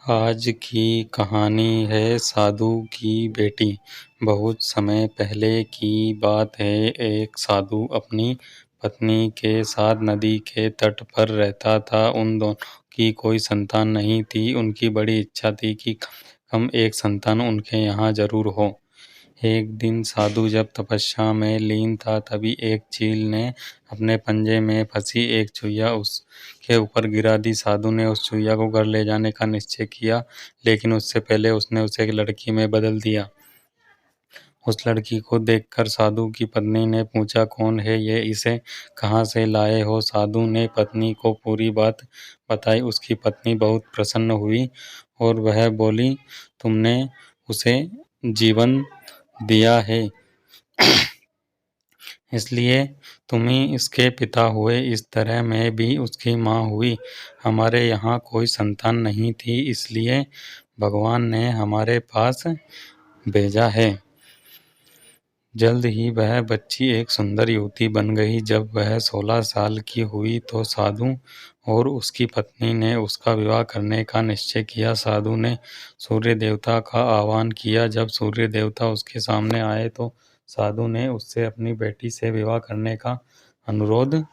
आज की कहानी है साधु की बेटी। बहुत समय पहले की बात है। एक साधु अपनी पत्नी के साथ नदी के तट पर रहता था। उन दोनों की कोई संतान नहीं थी। उनकी बड़ी इच्छा थी कि कम से कम एक संतान उनके यहाँ जरूर हो। एक दिन साधु जब तपस्या में लीन था, तभी एक चील ने अपने पंजे में फंसी एक चुहिया उसके ऊपर गिरा दी। साधु ने उस चुहिया को घर ले जाने का निश्चय किया, लेकिन उससे पहले उसने उसे एक लड़की में बदल दिया। उस लड़की को देखकर साधु की पत्नी ने पूछा, कौन है ये, इसे कहाँ से लाए हो? साधु ने पत्नी को पूरी बात बताई। उसकी पत्नी बहुत प्रसन्न हुई और वह बोली, तुमने उसे जीवन दिया है, इसलिए तुम ही इसके पिता हुए। इस तरह मैं भी उसकी माँ हुई। हमारे यहाँ कोई संतान नहीं थी, इसलिए भगवान ने हमारे पास भेजा है। जल्द ही वह बच्ची एक सुंदर युवती बन गई। जब वह 16 साल की हुई तो साधु और उसकी पत्नी ने उसका विवाह करने का निश्चय किया। साधु ने सूर्य देवता का आह्वान किया। जब सूर्य देवता उसके सामने आए तो साधु ने उससे अपनी बेटी से विवाह करने का अनुरोध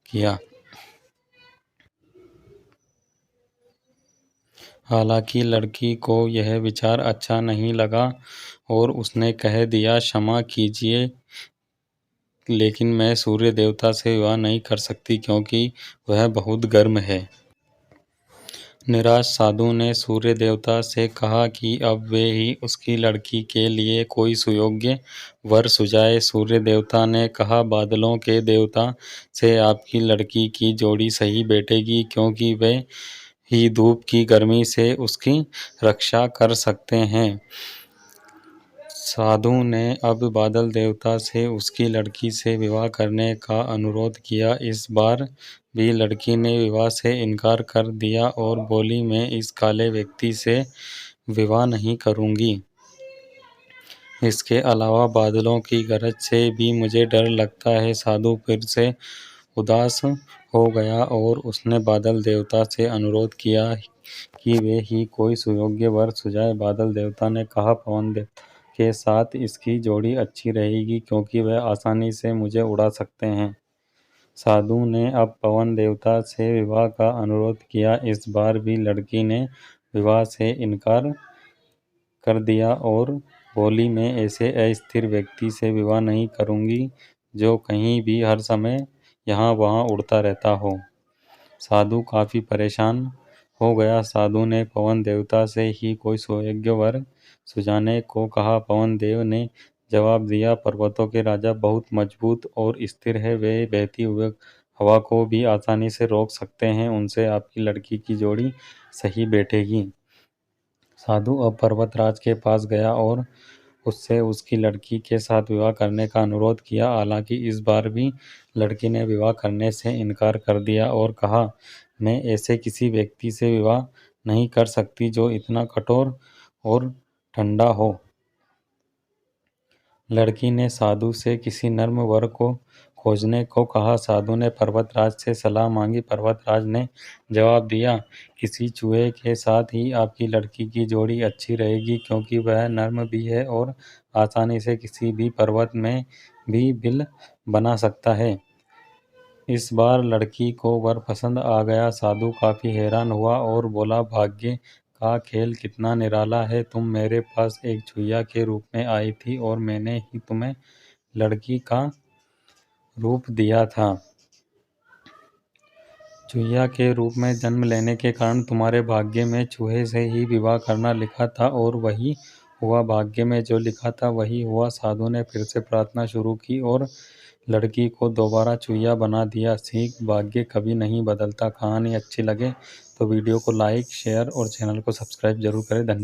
किया। हालांकि लड़की को यह विचार अच्छा नहीं लगा और उसने कह दिया, क्षमा कीजिए, लेकिन मैं सूर्य देवता से विवाह नहीं कर सकती क्योंकि वह बहुत गर्म है। निराश साधु ने सूर्य देवता से कहा कि अब वे ही उसकी लड़की के लिए कोई सुयोग्य वर सुझाए। सूर्य देवता ने कहा, बादलों के देवता से आपकी लड़की की जोड़ी सही बैठेगी, क्योंकि वे ही धूप की गर्मी से उसकी रक्षा कर सकते हैं। साधु ने अब बादल देवता से उसकी लड़की से विवाह करने का अनुरोध किया। इस बार भी लड़की ने विवाह से इनकार कर दिया और बोली, मैं इस काले व्यक्ति से विवाह नहीं करूंगी। इसके अलावा बादलों की गरज से भी मुझे डर लगता है। साधु फिर से उदास हो गया और उसने बादल देवता से अनुरोध किया कि वे ही कोई सुयोग्य वर सुझाए। बादल देवता ने कहा, पवन देवता के साथ इसकी जोड़ी अच्छी रहेगी, क्योंकि वह आसानी से मुझे उड़ा सकते हैं। साधु ने अब पवन देवता से विवाह का अनुरोध किया। इस बार भी लड़की ने विवाह से इनकार कर दिया और बोली, मैं ऐसे अस्थिर व्यक्ति से विवाह नहीं करूंगी जो कहीं भी हर समय यहाँ वहाँ उड़ता रहता हो। साधु काफी परेशान हो गया। साधु ने पवन देवता से ही कोई सुयोग्य वर सुझाने को कहा। पवन देव ने जवाब दिया, पर्वतों के राजा बहुत मजबूत और स्थिर है। वे बहती हुई हवा को भी आसानी से रोक सकते हैं। उनसे आपकी लड़की की जोड़ी सही बैठेगी। साधु अब पर्वतराज के पास गया और उससे उसकी लड़की के साथ विवाह करने का अनुरोध किया। हालांकि इस बार भी लड़की ने विवाह करने से इनकार कर दिया और कहा, मैं ऐसे किसी व्यक्ति से विवाह नहीं कर सकती जो इतना कठोर और ठंडा हो। लड़की ने साधु से किसी नर्म वर को खोजने को कहा। साधु ने पर्वतराज से सलाह मांगी। पर्वतराज ने जवाब दिया, किसी चूहे के साथ ही आपकी लड़की की जोड़ी अच्छी रहेगी, क्योंकि वह नर्म भी है और आसानी से किसी भी पर्वत में भी बिल बना सकता है। इस बार लड़की को वर पसंद आ गया। साधु काफी हैरान हुआ और बोला, भाग्य का खेल कितना निराला है। तुम मेरे पास एक चुहिया के रूप में आई थी और मैंने ही तुम्हें लड़की का रूप दिया था। चुहिया के रूप में जन्म लेने के कारण तुम्हारे भाग्य में चूहे से ही विवाह करना लिखा था और वही हुआ। भाग्य में जो लिखा था वही हुआ। साधु ने फिर से प्रार्थना शुरू की और लड़की को दोबारा चुहिया बना दिया। सीख, भाग्य कभी नहीं बदलता। कहानी अच्छी लगे तो वीडियो को लाइक, शेयर और चैनल को सब्सक्राइब जरूर करें। धन्यवाद।